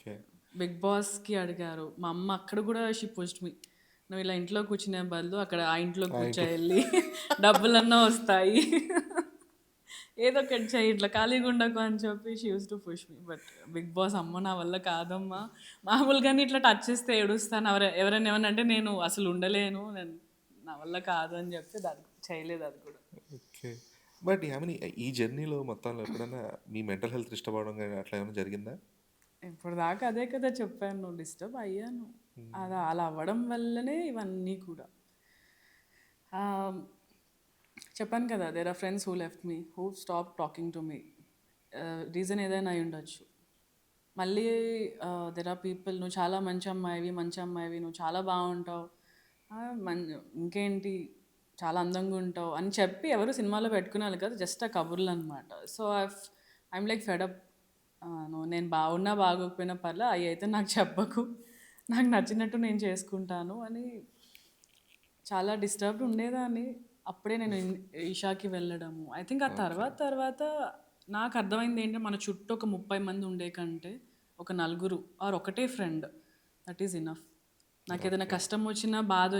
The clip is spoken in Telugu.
ఓకే. బిగ్ బాస్కి అడిగారు. మా అమ్మ అక్కడ కూడా షీ పుష్డ్ మీ. నువ్వు ఇలా ఇంట్లో కూర్చునే బదులు అక్కడ ఆ ఇంట్లో ఆ కూర్చో ఇంట్లో వెళ్ళి డబ్బులన్నా వస్తాయి. ఏదో ఒకటి చెయ్యి ఇట్లా ఖాళీగా ఉండకు అని చెప్పి she use to push me. But big boss అమ్మో నా వల్ల కాదమ్మా. మామూలుగానే ఇట్లా టచ్ చేస్తే ఏడుస్తాను. ఎవరైనా ఏమన్నా అంటే నేను అసలు ఉండలేను. నా వల్ల కాదు అని చెప్తే దాన్ని చేయలేదు అది కూడా. ఓకే. బట్ యామిని ఈ జర్నీలో మొత్తంలో ఎప్పుడైనా మీ మెంటల్ హెల్త్ డిస్టర్బ్ అవ్వడం గాని అట్లా ఏమైనా జరిగిందా? ఇప్పటిదాకా అదే కదా చెప్పాను. డిస్టర్బ్ అయ్యాను. అది అలా అవ్వడం వల్లనే ఇవన్నీ కూడా. ఆహ్, చెప్పాను కదా! There are friends who left me, who stop talking to me. Reason ఏదైనా అయి ఉండొచ్చు. మళ్ళీ దెర్ ఆర్ పీపుల్ నువ్వు చాలా మంచి అమ్మాయివి, మంచి అమ్మాయివి, నువ్వు చాలా బాగుంటావు, ఇంకేంటి చాలా అందంగా ఉంటావు అని చెప్పి ఎవరు సినిమాలో పెట్టుకునేవాళ్ళు కాదు. జస్ట్ ఆ కబుర్లు అనమాట. So I'm like fed up. నువ్వు నేను బాగున్నా బాగోకపోయినా పర్లే, అవి అయితే నాకు చెప్పకు, నాకు నచ్చినట్టు నేను చేసుకుంటాను అని. చాలా డిస్టర్బ్డ్ ఉండేదాన్ని. అప్పుడే నేను ఈషాకి వెళ్ళడము. ఐ థింక్ ఆ ఓకే. తర్వాత తర్వాత నాకు అర్థమైంది ఏంటంటే మన చుట్టూ ఒక 30 మంది ఉండే కంటే ఒక నలుగురు ఆర్ ఒకటే ఫ్రెండ్ దట్ ఈజ్ ఇనఫ్. నాకేదైనా ఓకే. కష్టం వచ్చినా బాధ